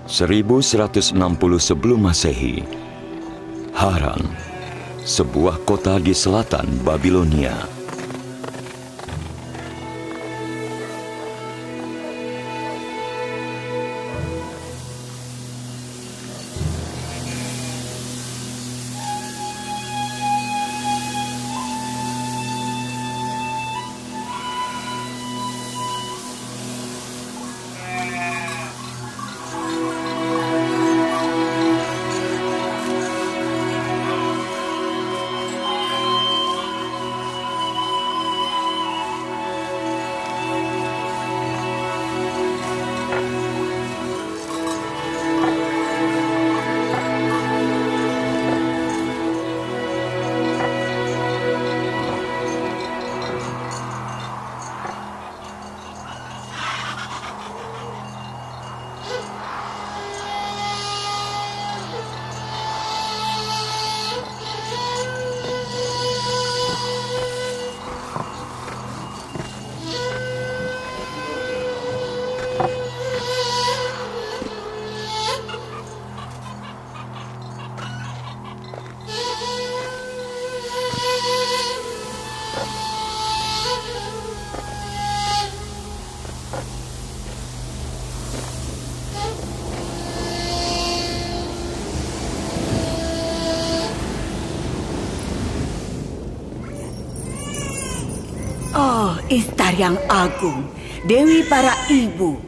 1160 sebelum Masehi, Haran, sebuah kota di selatan Babilonia. Oh, Istar yang agung, Dewi para ibu,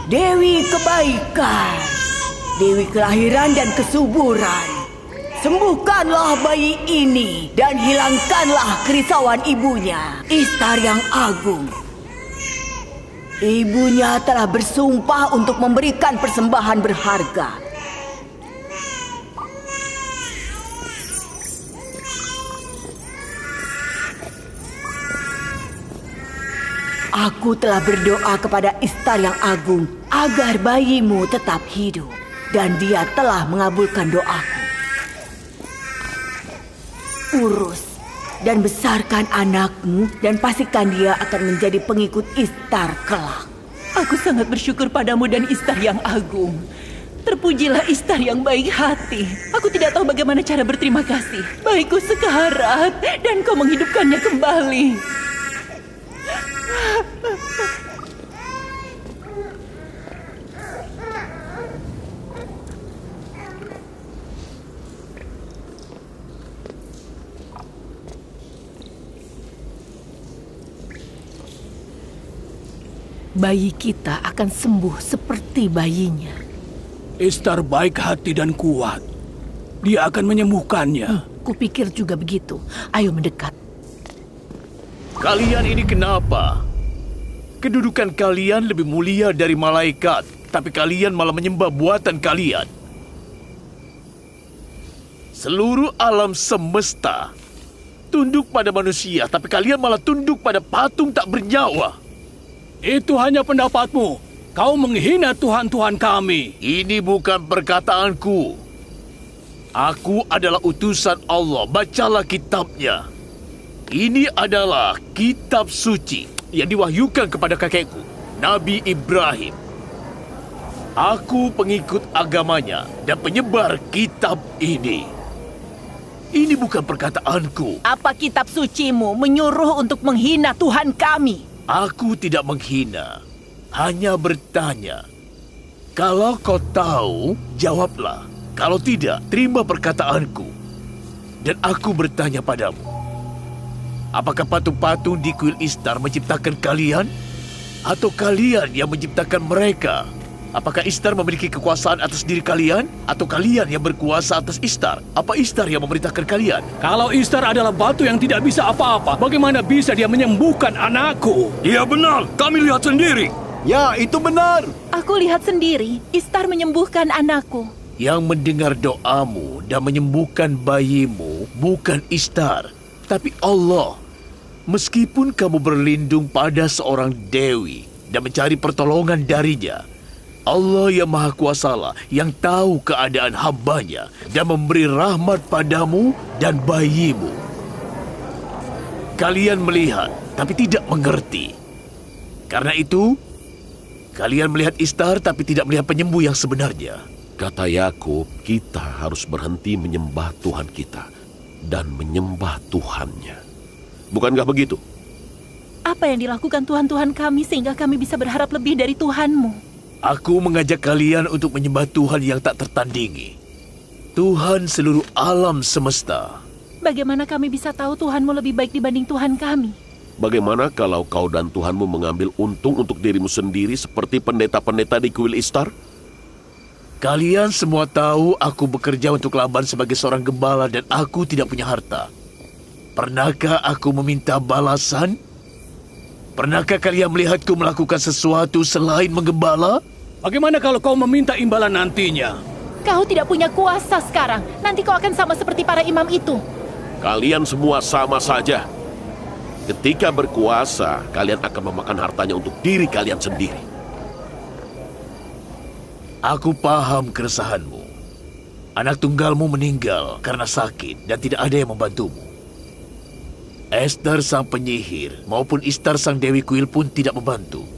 Dewi kebaikan, Dewi kelahiran dan kesuburan. Sembuhkanlah bayi ini dan hilangkanlah kerisauan ibunya, Istar yang agung. Ibunya telah bersumpah untuk memberikan persembahan berharga. Aku telah berdoa kepada Istar yang agung agar bayimu tetap hidup, dan dia telah mengabulkan doaku. Urus dan besarkan anakmu dan pastikan dia akan menjadi pengikut Istar kelak. Aku sangat bersyukur padamu dan Istar yang agung. Terpujilah Istar yang baik hati. Aku tidak tahu bagaimana cara berterima kasih. Baikku sekarat dan kau menghidupkannya kembali. Bayi kita akan sembuh seperti bayinya. Istar baik hati dan kuat. Dia akan menyembuhkannya. Kupikir juga begitu. Ayo mendekat. Kalian ini kenapa? Kedudukan kalian lebih mulia dari malaikat, tapi kalian malah menyembah buatan kalian. Seluruh alam semesta tunduk pada manusia, tapi kalian malah tunduk pada patung tak bernyawa. Itu hanya pendapatmu. Kau menghina Tuhan-Tuhan kami. Ini bukan perkataanku. Aku adalah utusan Allah. Bacalah kitabnya. Ini adalah kitab suci yang diwahyukan kepada kakekku, Nabi Ibrahim. Aku pengikut agamanya dan penyebar kitab ini. Ini bukan perkataanku. Apa kitab sucimu menyuruh untuk menghina Tuhan kami? Aku tidak menghina, hanya bertanya. Kalau kau tahu, jawablah. Kalau tidak, terima perkataanku. Dan aku bertanya padamu, apakah patung-patung di kuil Istar menciptakan kalian? Atau kalian yang menciptakan mereka? Apakah Istar memiliki kekuasaan atas diri kalian? Atau kalian yang berkuasa atas Istar? Apa Istar yang memerintahkan kalian? Kalau Istar adalah batu yang tidak bisa apa-apa, bagaimana bisa dia menyembuhkan anakku? Iya benar, kami lihat sendiri. Ya, itu benar. Aku lihat sendiri, Istar menyembuhkan anakku. Yang mendengar doamu dan menyembuhkan bayimu bukan Istar, tapi Allah. Meskipun kamu berlindung pada seorang dewi dan mencari pertolongan darinya, Allah yang Maha Kuasalah yang tahu keadaan hambanya dan memberi rahmat padamu dan bayimu. Kalian melihat tapi tidak mengerti. Karena itu, Kalian melihat Istar tapi tidak melihat penyembuh yang sebenarnya. Kata Yakub, kita harus berhenti menyembah Tuhan kita dan menyembah Tuhannya. Bukankah begitu? Apa yang dilakukan Tuhan-Tuhan kami sehingga kami bisa berharap lebih dari Tuhan-Mu? Aku mengajak kalian untuk menyembah Tuhan yang tak tertandingi. Tuhan seluruh alam semesta. Bagaimana kami bisa tahu Tuhan-Mu lebih baik dibanding Tuhan kami? Bagaimana kalau kau dan Tuhanmu mengambil untung untuk dirimu sendiri seperti pendeta-pendeta di kuil Istar? Kalian semua tahu aku bekerja untuk Laban sebagai seorang gembala dan aku tidak punya harta. Pernahkah aku meminta balasan? Pernahkah kalian melihatku melakukan sesuatu selain menggembala? Bagaimana kalau kau meminta imbalan nantinya? Kau tidak punya kuasa sekarang. Nanti kau akan sama seperti para imam itu. Kalian semua sama saja. Ketika berkuasa, kalian akan memakan hartanya untuk diri kalian sendiri. Aku paham keresahanmu. Anak tunggalmu meninggal karena sakit dan tidak ada yang membantumu. Esther sang penyihir maupun Istar sang dewi kuil pun tidak membantu.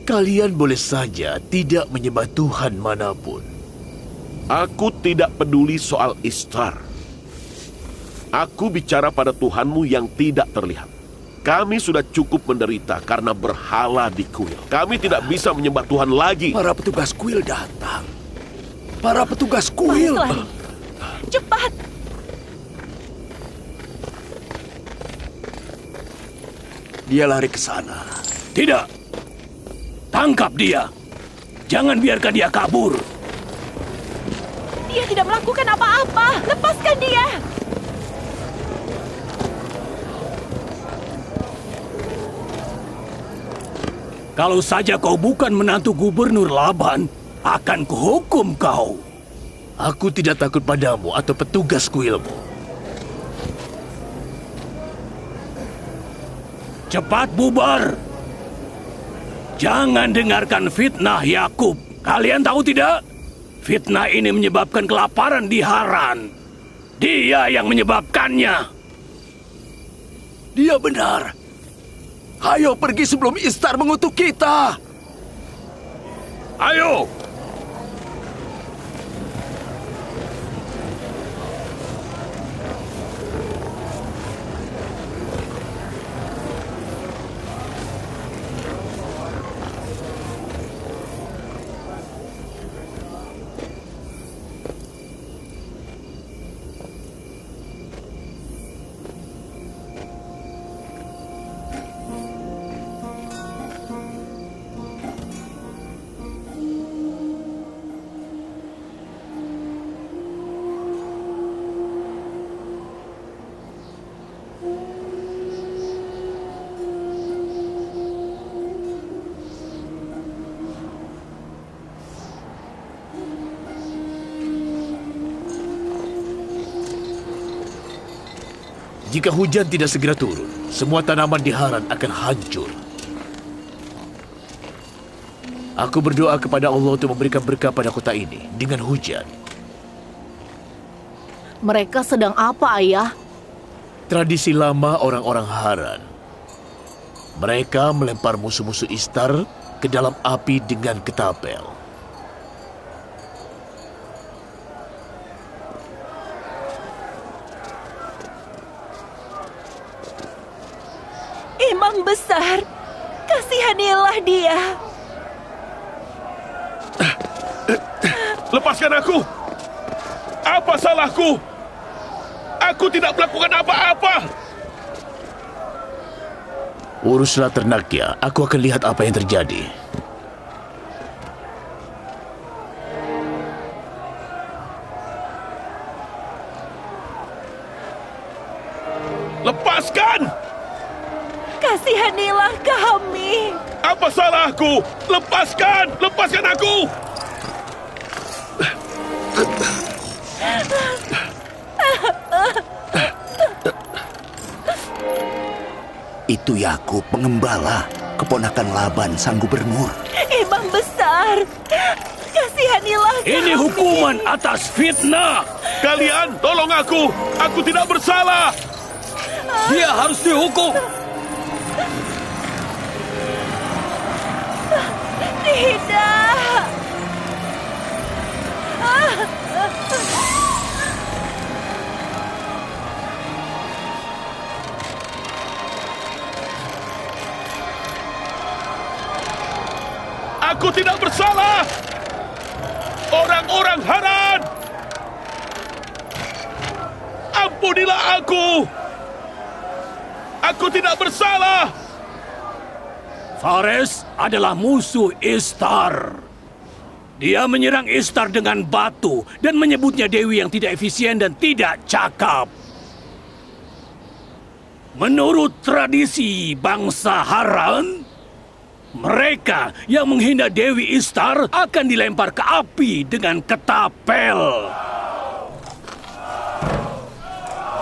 Kalian boleh saja tidak menyembah Tuhan manapun. Aku tidak peduli soal Istar. Aku bicara pada Tuhanmu yang tidak terlihat. Kami sudah cukup menderita karena berhala di kuil. Kami tidak bisa menyembah Tuhan lagi. Para petugas kuil datang. Para petugas kuil. Lari. Cepat. Dia lari ke sana. Tidak. Tangkap dia. Jangan biarkan dia kabur. Dia tidak melakukan apa-apa. Lepaskan dia. Kalau saja kau bukan menantu gubernur Laban, akan kuhukum kau. Aku tidak takut padamu atau petugas kuilmu. Cepat bubar. Jangan dengarkan fitnah Yakub. Kalian tahu tidak? Fitnah ini menyebabkan kelaparan di Haran. Dia yang menyebabkannya. Dia benar. Ayo pergi sebelum Istar mengutuk kita. Ayo! Jika hujan tidak segera turun, semua tanaman di Haran akan hancur. Aku berdoa kepada Allah untuk memberikan berkah pada kota ini dengan hujan. Mereka sedang apa, Ayah? Tradisi lama orang-orang Haran. Mereka melempar musuh-musuh Istar ke dalam api dengan ketapel. Imam besar, kasihanilah dia. Lepaskan aku! Apa salahku? Aku tidak melakukan apa-apa! Uruslah ternaknya, aku akan lihat apa yang terjadi. Lepaskan! Kasihanilah kami. Apa salahku? Lepaskan! Lepaskan aku! Itu Yakub pengembala, keponakan Laban sang gubernur. Imam besar, kasihanilah kami. Ini hukuman atas fitnah. Kalian tolong aku! Aku tidak bersalah! Dia harus dihukum. Tidak! Aku tidak bersalah! Orang-orang Haran! Ampunilah aku! Aku tidak bersalah! Fares adalah musuh Istar. Dia menyerang Istar dengan batu dan menyebutnya dewi yang tidak efisien dan tidak cakap. Menurut tradisi bangsa Haran, mereka yang menghina Dewi Istar akan dilempar ke api dengan ketapel.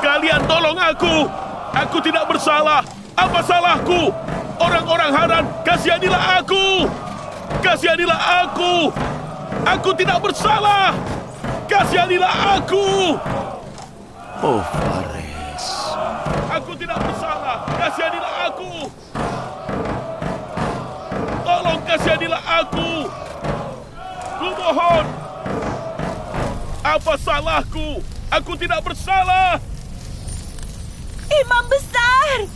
Kalian tolong aku! Aku tidak bersalah! Apa salahku? Orang-orang Haran, kasihanilah aku! Kasihanilah aku! Aku tidak bersalah! Kasihanilah aku! Oh, Fares. Aku tidak bersalah! Kasihanilah aku! Tolong kasihanilah aku! Kumohon! Apa salahku? Aku tidak bersalah! Imam besar!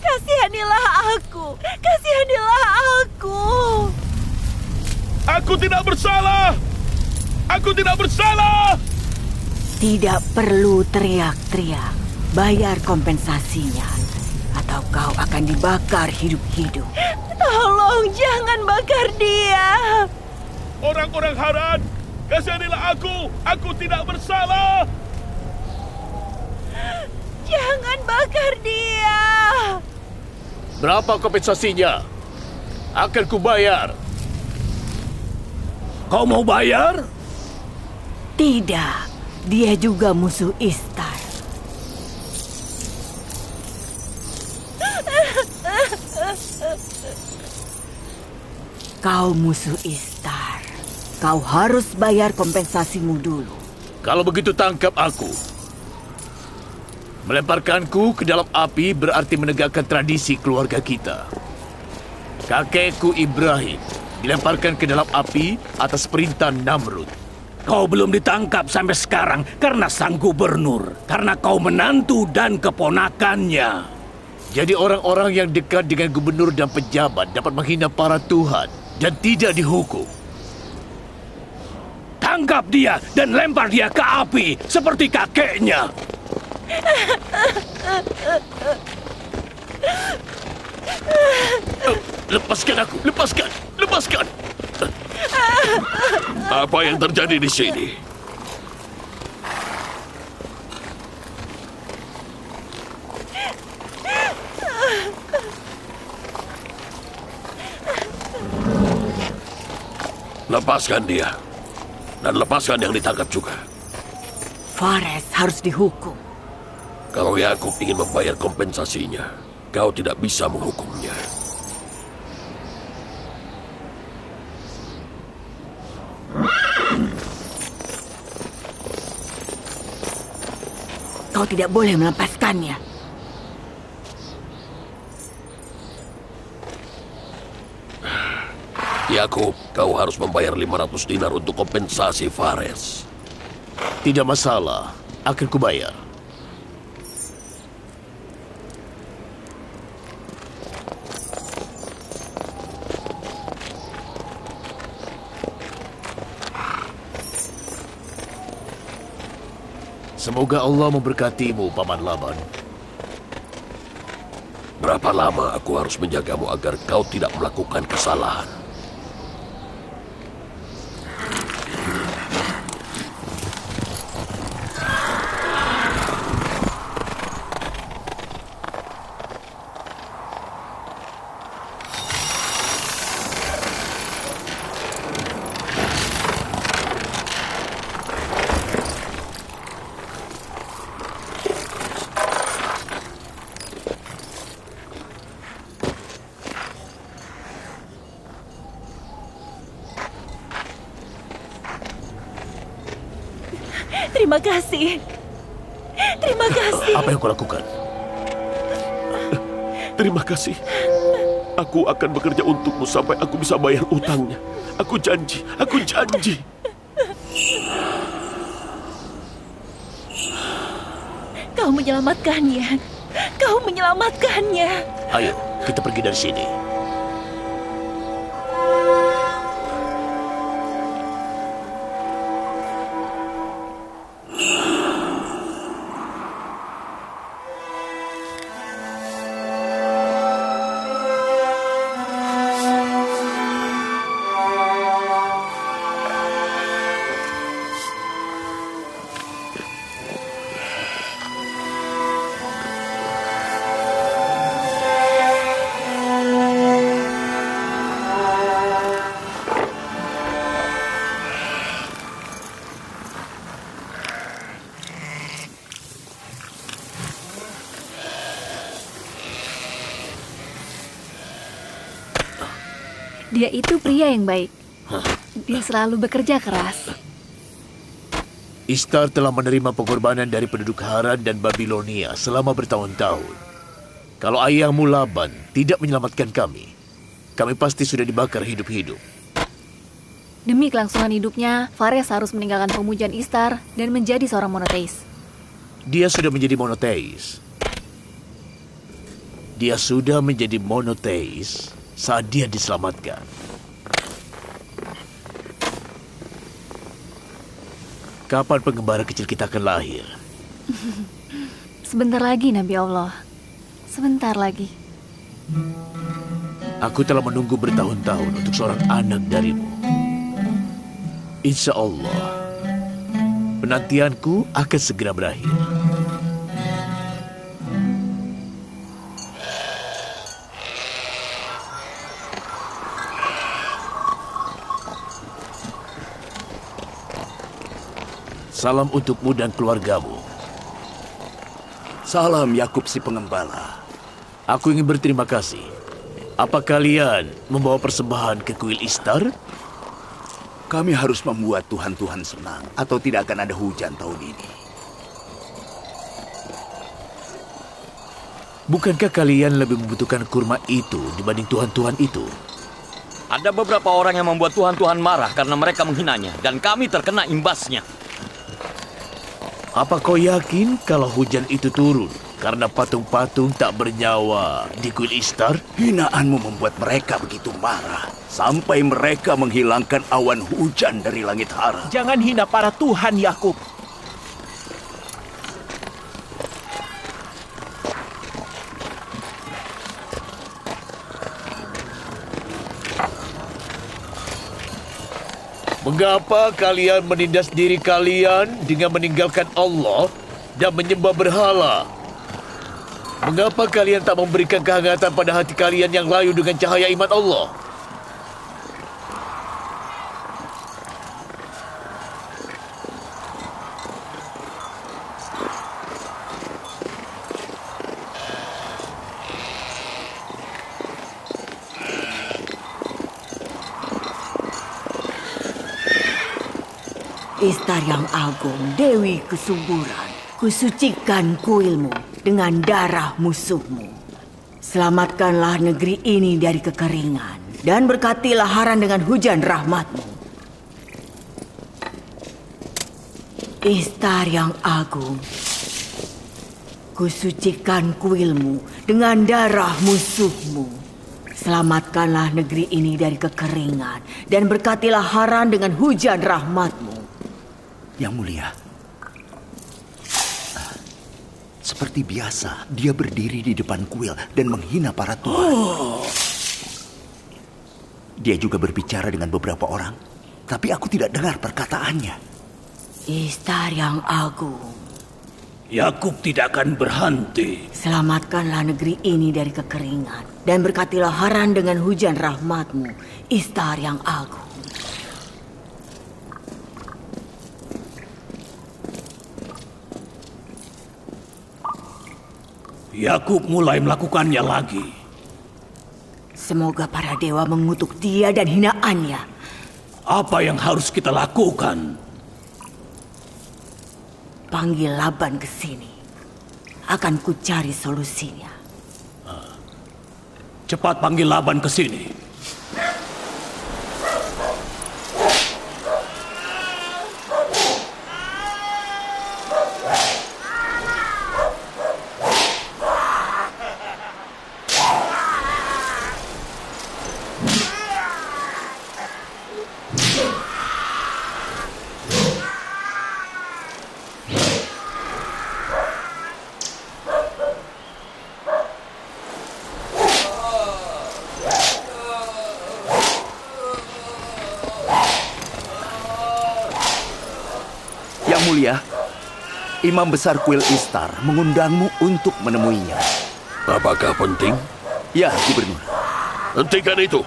Kasihanilah aku! Kasihanilah aku! Aku tidak bersalah! Aku tidak bersalah! Tidak perlu teriak-teriak. Bayar kompensasinya. Atau kau akan dibakar hidup-hidup. Tolong jangan bakar dia! Orang-orang Haran, kasihanilah aku! Aku tidak bersalah! Jangan bakar dia! Berapa kompensasinya? Akan kubayar. Kau mau bayar? Tidak, dia juga musuh Istar. Kau musuh Istar. Kau harus bayar kompensasimu dulu. Kalau begitu tangkap aku. Melemparkanku ke dalam api berarti menegakkan tradisi keluarga kita. Kakekku Ibrahim dilemparkan ke dalam api atas perintah Namrud. Kau belum ditangkap sampai sekarang karena sang gubernur. Karena kau menantu dan keponakannya. Jadi orang-orang yang dekat dengan gubernur dan pejabat dapat menghina para tuhan dan tidak dihukum. Tangkap dia dan lempar dia ke api seperti kakeknya. Lepaskan aku, lepaskan, lepaskan. Apa yang terjadi di sini? Lepaskan dia. Dan lepaskan yang ditangkap juga. Fares harus dihukum. Kalau Yakub ingin membayar kompensasinya, kau tidak bisa menghukumnya. Kau tidak boleh melepaskannya. Yakub, kau harus membayar 500 dinar untuk kompensasi Fares. Tidak masalah, akan kubayar. Semoga Allah memberkatimu, Paman Laban. Berapa lama aku harus menjagamu agar kau tidak melakukan kesalahan? Terima kasih. Terima kasih. Apa yang kau lakukan? Terima kasih. Aku akan bekerja untukmu sampai aku bisa bayar utangnya. Aku janji, aku janji. Kau menyelamatkannya. Kau menyelamatkannya. Ayo, kita pergi dari sini. Dia itu pria yang baik. Dia selalu bekerja keras. Ishtar telah menerima pengorbanan dari penduduk Haran dan Babilonia selama bertahun-tahun. Kalau ayahmu Laban tidak menyelamatkan kami pasti sudah dibakar hidup-hidup. Demi kelangsungan hidupnya, Fares harus meninggalkan pemujaan Ishtar dan menjadi seorang monoteis. Dia sudah menjadi monoteis. Dia sudah menjadi monoteis saat dia diselamatkan. Kapan pengembara kecil kita akan lahir? Sebentar lagi, Nabi Allah. Sebentar lagi. Aku telah menunggu bertahun-tahun untuk seorang anak darimu. Insya Allah, penantianku akan segera berakhir. Salam untukmu dan keluargamu. Salam Yakub si pengembala. Aku ingin berterima kasih. Apa kalian membawa persembahan ke kuil Ishtar? Kami harus membuat Tuhan-Tuhan senang atau tidak akan ada hujan tahun ini. Bukankah kalian lebih membutuhkan kurma itu dibanding Tuhan-Tuhan itu? Ada beberapa orang yang membuat Tuhan-Tuhan marah karena mereka menghinanya, dan kami terkena imbasnya. Apa kau yakin kalau hujan itu turun karena patung-patung tak bernyawa di kuil Ishtar? Hinaanmu membuat mereka begitu marah sampai mereka menghilangkan awan hujan dari langit Haran. Jangan hina para Tuhan, Yakub. Mengapa kalian menindas diri kalian dengan meninggalkan Allah dan menyembah berhala? Mengapa kalian tak memberikan kehangatan pada hati kalian yang layu dengan cahaya iman Allah? Ishtar yang agung, Dewi kesuburan, kusucikan kuilmu dengan darah musuhmu. Selamatkanlah negeri ini dari kekeringan, dan berkatilah Haran dengan hujan rahmatmu. Ishtar yang agung, kusucikan kuilmu dengan darah musuhmu. Selamatkanlah negeri ini dari kekeringan, dan berkatilah Haran dengan hujan rahmatmu. Yang mulia, seperti biasa, dia berdiri di depan kuil dan menghina para tuan. Dia juga berbicara dengan beberapa orang, tapi aku tidak dengar perkataannya. Ishtar yang agung, Yakub tidak akan berhenti. selamatkanlah negeri ini dari kekeringan, dan berkatilah Haran dengan hujan rahmatmu, Ishtar yang agung. Yakub mulai melakukannya lagi. Semoga para dewa mengutuk dia dan hinaannya. Apa yang harus kita lakukan? Panggil Laban ke sini. Akan ku cari solusinya. cepat panggil Laban ke sini. Yang mulia, Imam Besar Kuil Istar mengundangmu untuk menemuinya. Apakah penting? Ya, Gubernur. Hentikan itu.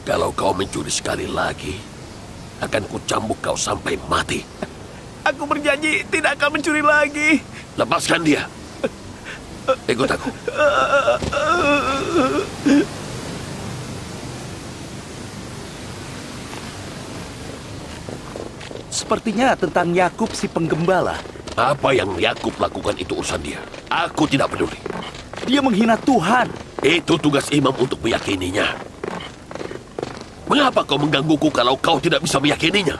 Kalau kau mencuri sekali lagi, akan kucambuk kau sampai mati. Aku berjanji tidak akan mencuri lagi. Lepaskan dia. Ikut aku. Sepertinya tentang Yakub si penggembala. Apa yang Yakub lakukan itu urusan dia. Aku tidak peduli. Dia menghina Tuhan. Itu tugas imam untuk meyakininya. Mengapa kau menggangguku kalau kau tidak bisa meyakininya?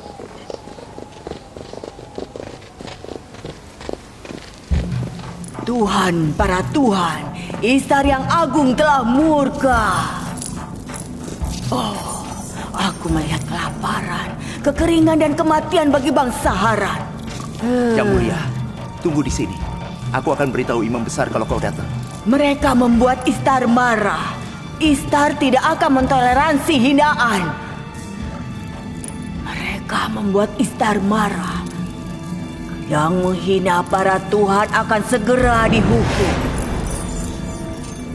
Tuhan, para Tuhan, Istar yang agung telah murka. Oh, aku melihat kelaparan, kekeringan dan kematian bagi bangsa Haran. Yang mulia, tunggu di sini. Aku akan beritahu imam besar kalau kau datang. Mereka membuat Istar marah. Istar tidak akan mentoleransi hinaan. Mereka membuat Istar marah. Yang menghina para Tuhan akan segera dihukum.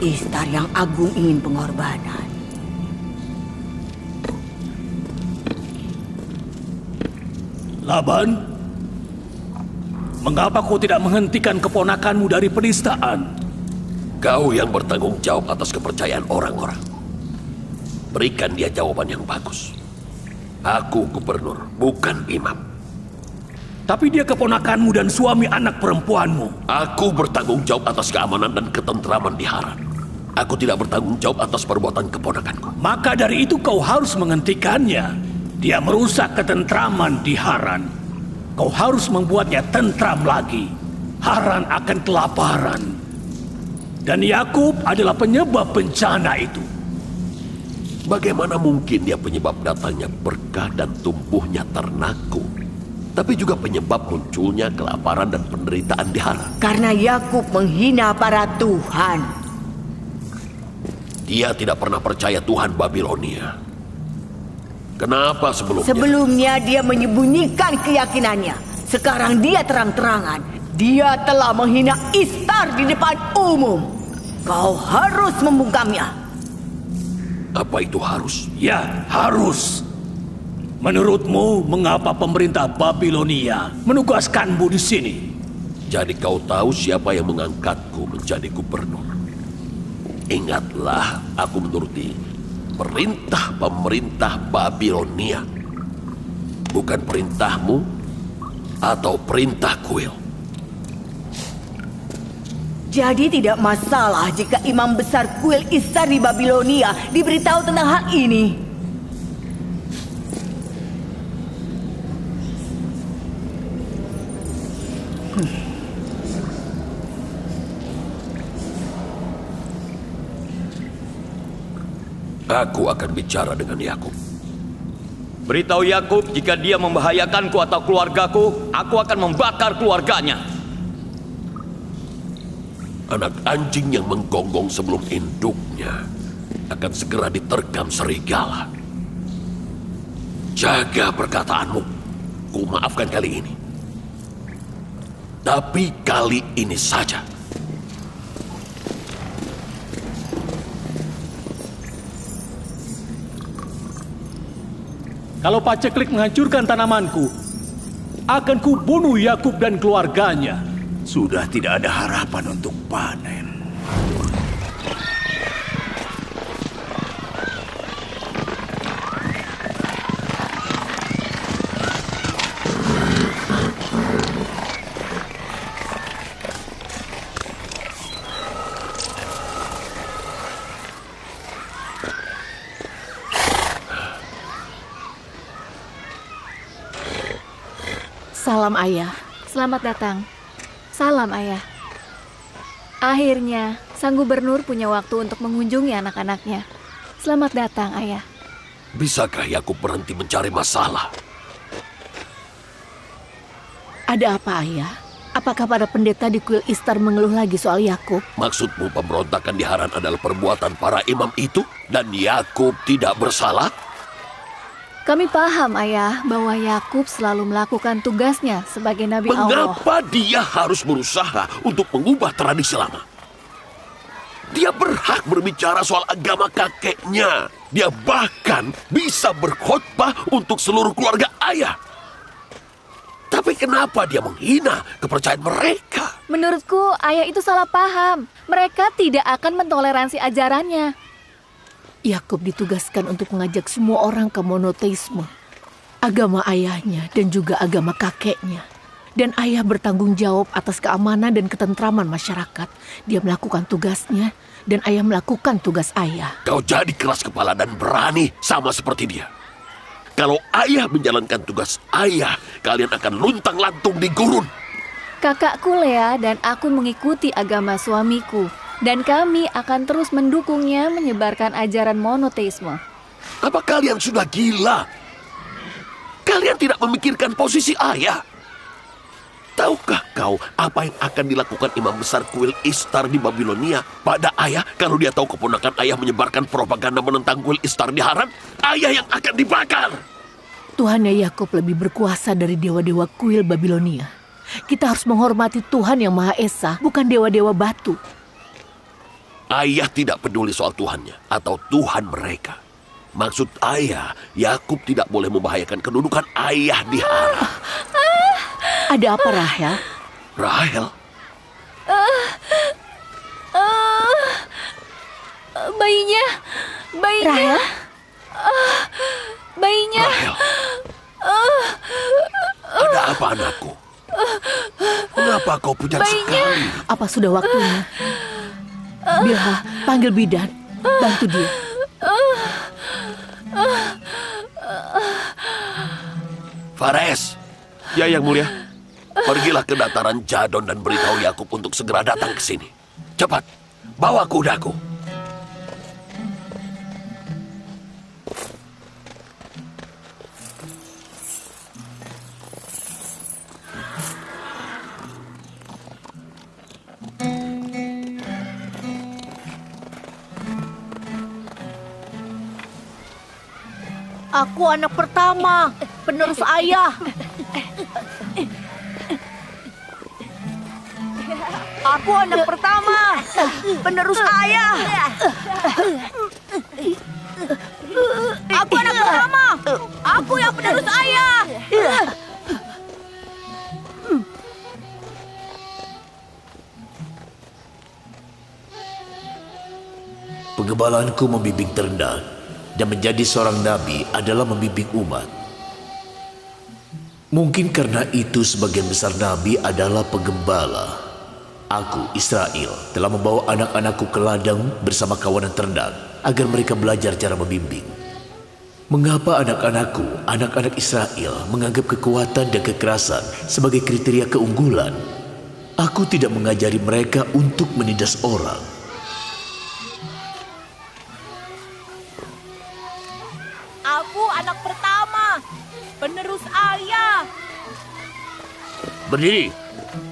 Istar yang agung ingin pengorbanan. Laban, mengapa kau tidak menghentikan keponakanmu dari penistaan? Kau yang bertanggung jawab atas kepercayaan orang-orang. Berikan dia jawaban yang bagus. Aku gubernur, bukan imam. Tapi dia keponakanmu dan suami anak perempuanmu. Aku bertanggung jawab atas keamanan dan ketentraman di Haran. Aku tidak bertanggung jawab atas perbuatan keponakanku. Maka dari itu kau harus menghentikannya. Dia merusak ketentraman di Haran. Kau harus membuatnya tentram lagi. Haran akan kelaparan. Dan Yakub adalah penyebab bencana itu. Bagaimana mungkin dia penyebab datangnya berkah dan tumbuhnya ternakku, tapi juga penyebab munculnya kelaparan dan penderitaan di Haran? Karena Yakub menghina para Tuhan. Dia tidak pernah percaya Tuhan Babilonia. Kenapa sebelumnya? Sebelumnya dia menyembunyikan keyakinannya. Sekarang dia terang-terangan. Dia telah menghina Istar di depan umum. Kau harus membungkamnya. Apa itu harus? Ya, harus. Menurutmu, mengapa pemerintah Babilonia menugaskanmu di sini? Jadi kau tahu siapa yang mengangkatku menjadi gubernur. Ingatlah, aku menuruti perintah pemerintah Babilonia. Bukan perintahmu atau perintah kuil. Jadi tidak masalah jika imam besar kuil Istar di Babilonia diberitahu tentang hal ini. Aku akan bicara dengan Yakub. Beritahu Yakub jika dia membahayakanku atau keluargaku, aku akan membakar keluarganya. Anak anjing yang menggonggong sebelum induknya akan segera diterkam serigala. Jaga perkataanmu. Ku maafkan kali ini. Tapi kali ini saja. Kalau paceklik menghancurkan tanamanku, akan kubunuh Yakub dan keluarganya. Sudah tidak ada harapan untuk panen. Salam ayah. Selamat datang. Salam ayah. Akhirnya, sang gubernur punya waktu untuk mengunjungi anak-anaknya. Selamat datang ayah. Bisakah Yakub berhenti mencari masalah? Ada apa ayah? Apakah para pendeta di kuil Istar mengeluh lagi soal Yakub? Maksudmu pemberontakan di Haran adalah perbuatan para imam itu dan Yakub tidak bersalah? Kami paham ayah bahwa Yakub selalu melakukan tugasnya sebagai nabi Allah. Mengapa dia harus berusaha untuk mengubah tradisi lama? Dia berhak berbicara soal agama kakeknya. Dia bahkan bisa berkhotbah untuk seluruh keluarga ayah. Tapi kenapa dia menghina kepercayaan mereka? Menurutku ayah itu salah paham. Mereka tidak akan mentoleransi ajarannya. Yakub ditugaskan untuk mengajak semua orang ke monoteisme, agama ayahnya dan juga agama kakeknya. Dan ayah bertanggung jawab atas keamanan dan ketentraman masyarakat. Dia melakukan tugasnya dan ayah melakukan tugas ayah. Kau jadi keras kepala dan berani sama seperti dia. Kalau ayah menjalankan tugas ayah, kalian akan luntang-lantung di gurun. Kakakku Lea dan aku mengikuti agama suamiku. Dan kami akan terus mendukungnya menyebarkan ajaran monoteisme. Apa kalian sudah gila? Kalian tidak memikirkan posisi ayah. Tahukah kau apa yang akan dilakukan imam besar kuil Istar di Babilonia pada ayah kalau dia tahu keponakan ayah menyebarkan propaganda menentang kuil Istar di Haran? Ayah yang akan dibakar. Tuhannya Yakub lebih berkuasa dari dewa-dewa kuil Babilonia. Kita harus menghormati Tuhan yang Maha Esa, bukan dewa-dewa batu. Ayah tidak peduli soal Tuhannya atau Tuhan mereka. Maksud ayah, Yakub tidak boleh membahayakan kedudukan ayah di Haran. Ada apa, Rahel? Rahel? Bayinya. Rahel? Bayinya. Rahel? Ada apa anakku? Kenapa kau pucat sekali? Apa sudah waktunya? Bilha, panggil bidan. Bantu dia. Fares. Ya, Yang Mulia. Pergilah ke dataran Jadon dan beritahu Yakub untuk segera datang ke sini. Cepat, bawa kudaku. Aku anak pertama, penerus ayah. Aku anak pertama, penerus ayah. Aku anak pertama, aku yang penerus ayah. Pengembalanku membimbing terendah, dan menjadi seorang nabi adalah membimbing umat. Mungkin karena itu sebagian besar nabi adalah penggembala. Aku, Israel, telah membawa anak-anakku ke ladang bersama kawanan ternak agar mereka belajar cara membimbing. Mengapa anak-anakku, anak-anak Israel, menganggap kekuatan dan kekerasan sebagai kriteria keunggulan? Aku tidak mengajari mereka untuk menindas orang. Aku anak pertama, penerus ayah. Berdiri,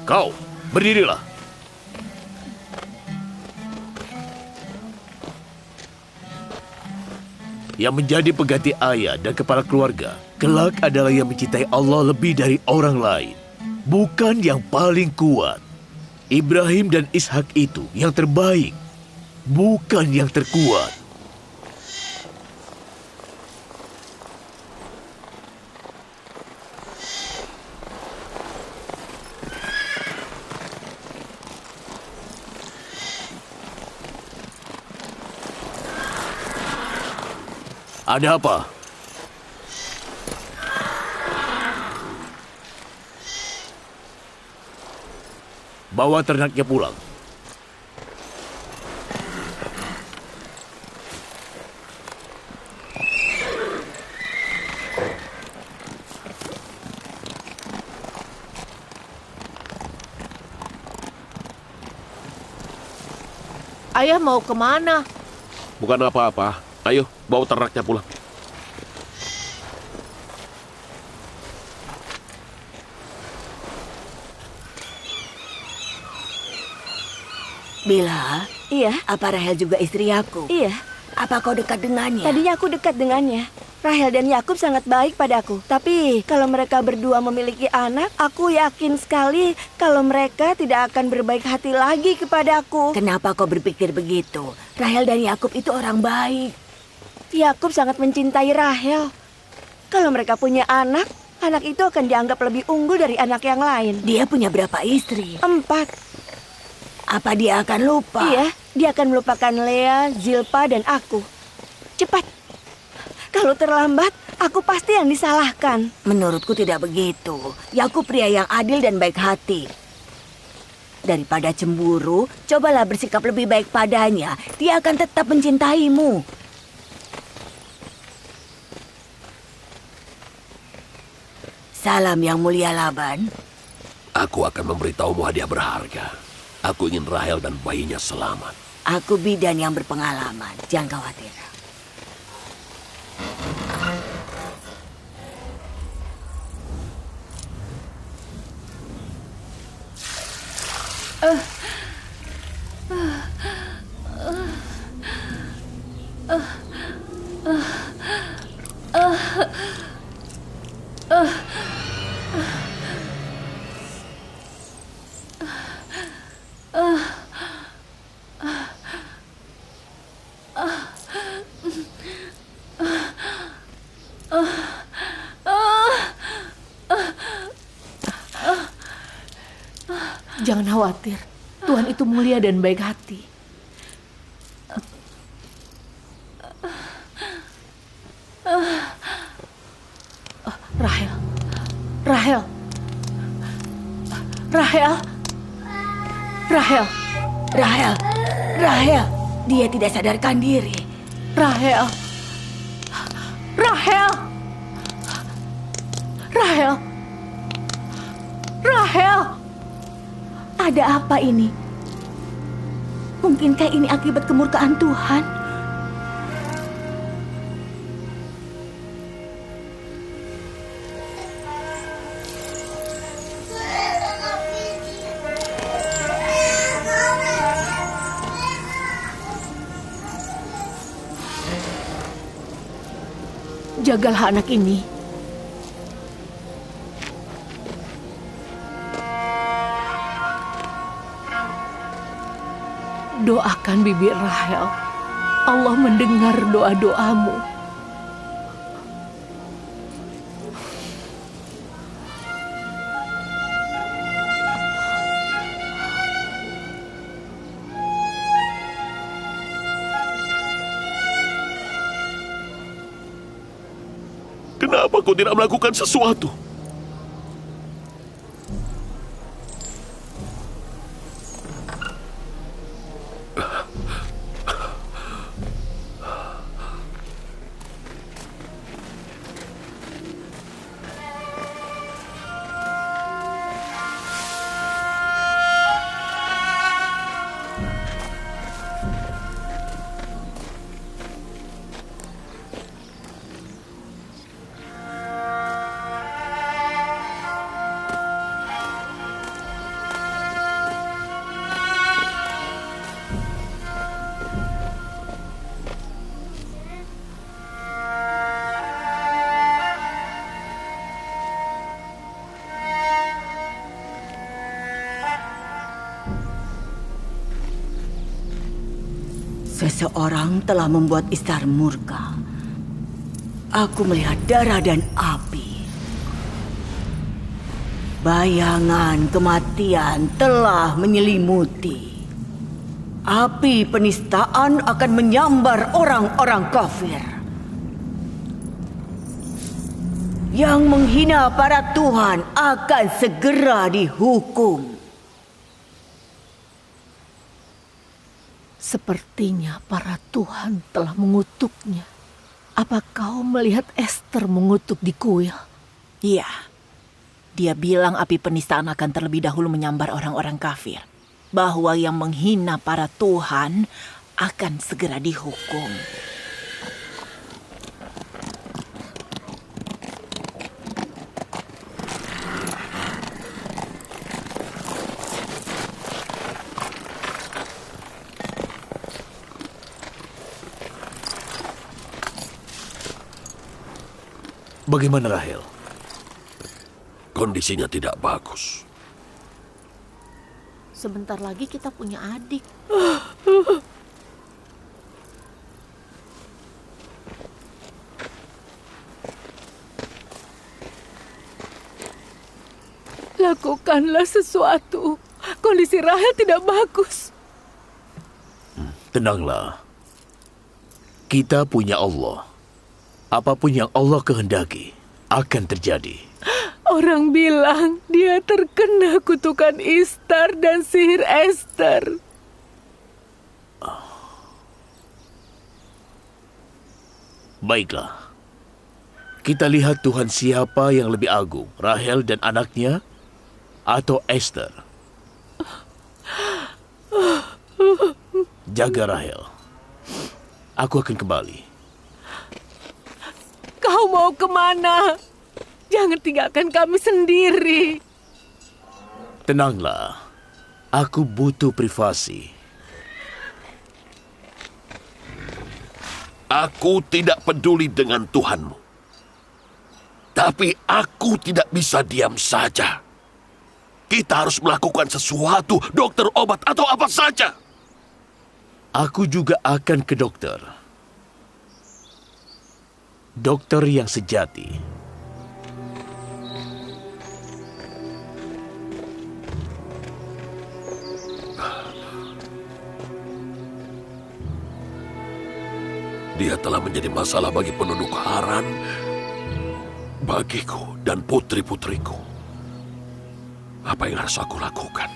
kau, berdirilah. Yang menjadi pengganti ayah dan kepala keluarga kelak adalah yang mencintai Allah lebih dari orang lain, bukan yang paling kuat. Ibrahim dan Ishak itu yang terbaik, bukan yang terkuat. Ada apa? Bawa ternaknya pulang. Ayah mau kemana? Bukan apa-apa. Ayo, bawa ternaknya pulang. Bila, Iya, apa Rahel juga istri Yakub? iya. Apa kau dekat dengannya? Tadinya aku dekat dengannya. Rahel dan Yakub sangat baik padaku. Tapi kalau mereka berdua memiliki anak, aku yakin sekali kalau mereka tidak akan berbaik hati lagi kepadaku. Kenapa kau berpikir begitu? Rahel dan Yakub itu orang baik. Yakub sangat mencintai Rahel. Kalau mereka punya anak, anak itu akan dianggap lebih unggul dari anak yang lain. Dia punya berapa istri? 4. Apa dia akan lupa? Iya, dia akan melupakan Lea, Zilpa, dan aku. Cepat. Kalau terlambat, aku pasti yang disalahkan. Menurutku tidak begitu. Yakub pria yang adil dan baik hati. Daripada cemburu, cobalah bersikap lebih baik padanya. Dia akan tetap mencintaimu. Salam yang mulia Laban. Aku akan memberitahumu hadiah berharga. Aku ingin Rahel dan bayinya selamat. Aku bidan yang berpengalaman. Jangan khawatir. Jangan khawatir. Tuhan itu mulia dan baik hati. Rahel. Rahel. Rahel. Rahel. Rahel. Rahel. Dia tidak sadarkan diri. Rahel. Rahel. Rahel. Rahel. Ada apa ini? Mungkinkah ini akibat kemurkaan Tuhan? Jagalah anak ini. Doakan bibir Rahel. Allah mendengar doa-doamu. Kenapa kau tidak melakukan sesuatu? Seseorang telah membuat Ishtar murka. Aku melihat darah dan api. Bayangan kematian telah menyelimuti. Api penistaan akan menyambar orang-orang kafir. Yang menghina para Tuhan akan segera dihukum. Sepertinya para Tuhan telah mengutuknya. Apa kau melihat Esther mengutuk di kuil? Iya. Dia bilang api penistaan akan terlebih dahulu menyambar orang-orang kafir. bahwa yang menghina para tuhan akan segera dihukum. Bagaimana Rahel? Kondisinya tidak bagus. Sebentar lagi kita punya adik. Lakukanlah sesuatu. Kondisi Rahel tidak bagus. Tenanglah. Kita punya Allah. Apapun yang Allah kehendaki akan terjadi. Orang bilang dia terkena kutukan Ishtar dan sihir Esther. Baiklah. Kita lihat Tuhan siapa yang lebih agung, Rahel dan anaknya atau Esther. Jaga Rahel. Aku akan kembali. Kau mau kemana? Jangan tinggalkan kami sendiri. Tenanglah. Aku butuh privasi. Aku tidak peduli dengan Tuhanmu. Tapi aku tidak bisa diam saja. Kita harus melakukan sesuatu, dokter, obat, atau apa saja. Aku juga akan ke dokter. Dokter yang sejati. Dia telah menjadi masalah bagi penduduk Haran, bagiku dan putri-putriku. Apa yang harus aku lakukan?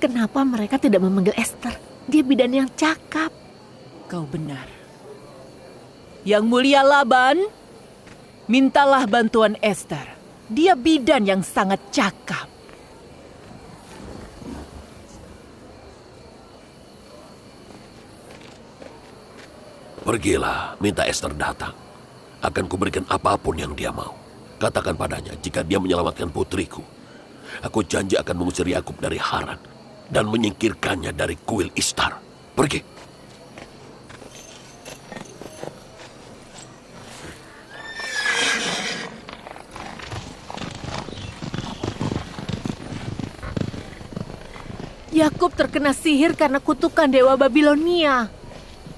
Kenapa mereka tidak memanggil Esther? Dia bidan yang cakap. Kau benar. Yang mulia Laban, mintalah bantuan Esther. Dia bidan yang sangat cakap. Pergilah, minta Esther datang. Akan kuberikan apapun yang dia mau. Katakan padanya, jika dia menyelamatkan putriku, aku janji akan mengusir Yakub dari Haran dan menyingkirkannya dari kuil Ishtar. Pergi. Yakub terkena sihir karena kutukan Dewa Babilonia.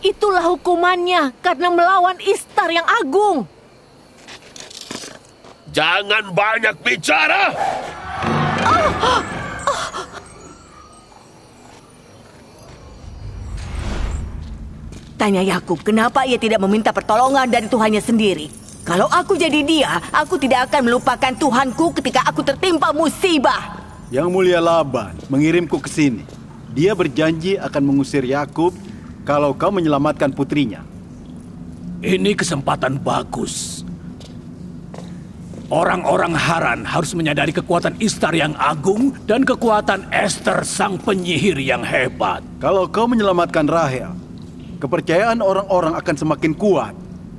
Itulah hukumannya karena melawan Ishtar yang agung. Jangan banyak bicara. Tanya Yakub, kenapa ia tidak meminta pertolongan dari Tuhannya sendiri? Kalau aku jadi dia, aku tidak akan melupakan Tuhanku ketika aku tertimpa musibah. Yang mulia Laban mengirimku ke sini. Dia berjanji akan mengusir Yakub kalau kau menyelamatkan putrinya. Ini kesempatan bagus. Orang-orang Haran harus menyadari kekuatan Ishtar yang agung dan kekuatan Esther sang penyihir yang hebat. Kalau kau menyelamatkan Rahel, kepercayaan orang-orang akan semakin kuat.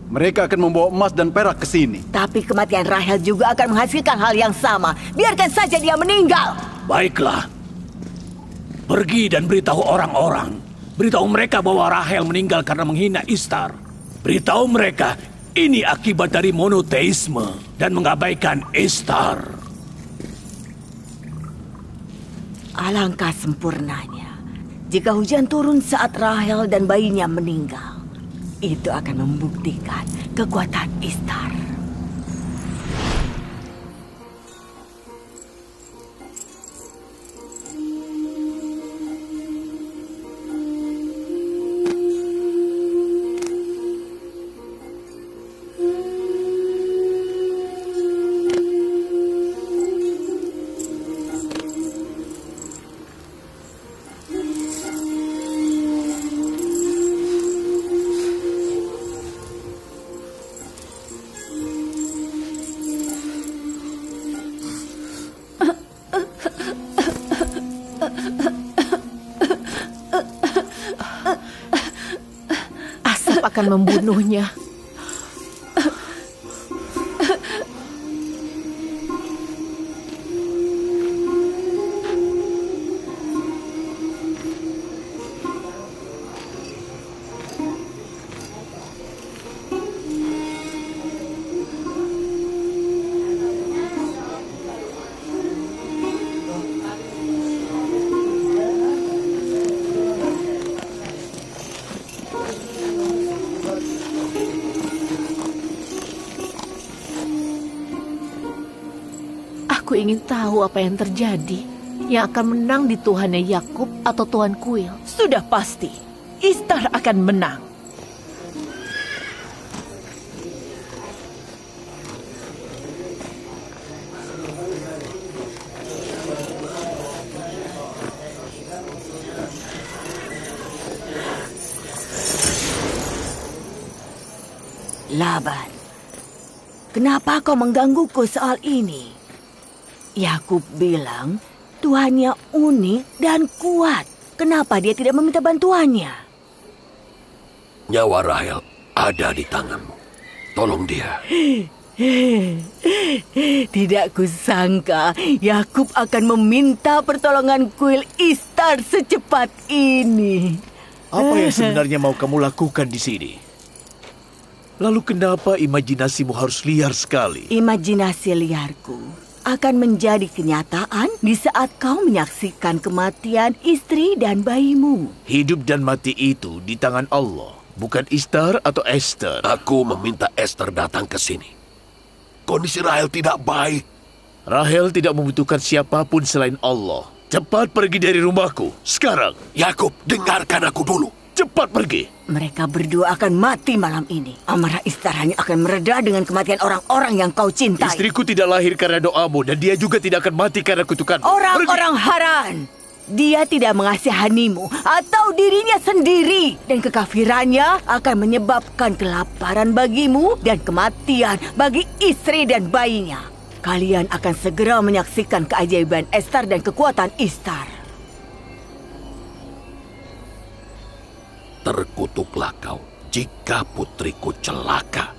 Mereka akan membawa emas dan perak ke sini. Tapi kematian Rahel juga akan menghasilkan hal yang sama. Biarkan saja dia meninggal. Baiklah. Pergi dan beritahu orang-orang. Beritahu mereka bahwa Rahel meninggal karena menghina Ishtar. Beritahu mereka, Ini akibat dari monoteisme dan mengabaikan Ishtar. Alangkah sempurnanya jika hujan turun saat Rahel dan bayinya meninggal. Itu akan membuktikan kekuatan Ishtar. Akan membunuhnya. Aku ingin tahu apa yang terjadi. Yang akan menang di Tuhannya Yakub atau Tuhan Kuil? Sudah pasti, Ishtar akan menang. Laban, kenapa kau menggangguku soal ini? Yakub bilang Tuhannya unik dan kuat. Kenapa dia tidak meminta bantuannya? Nyawa Rahel ada di tanganmu. Tolong dia. Tidak kusangka Yakub akan meminta pertolongan kuil Ishtar secepat ini. Apa yang sebenarnya mau kamu lakukan di sini? Lalu kenapa imajinasimu harus liar sekali? Imajinasi liarku akan menjadi kenyataan di saat kau menyaksikan kematian istri dan bayimu. Hidup dan mati itu di tangan Allah, bukan Ishtar atau Esther. Aku meminta Esther datang ke sini. Kondisi Rahel tidak baik. Rahel tidak membutuhkan siapapun selain Allah. Cepat pergi dari rumahku, sekarang. Yakub, dengarkan aku dulu. Cepat pergi. Mereka berdua akan mati malam ini. Amarah Ishtar hanya akan mereda dengan kematian orang-orang yang kau cintai. Istriku tidak lahir karena doamu dan dia juga tidak akan mati karena kutukanmu. Orang-orang Haran. Dia tidak mengasihanimu atau dirinya sendiri. Dan kekafirannya akan menyebabkan kelaparan bagimu dan kematian bagi istri dan bayinya. Kalian akan segera menyaksikan keajaiban Esther dan kekuatan Ishtar. Terkutuklah kau jika putriku celaka.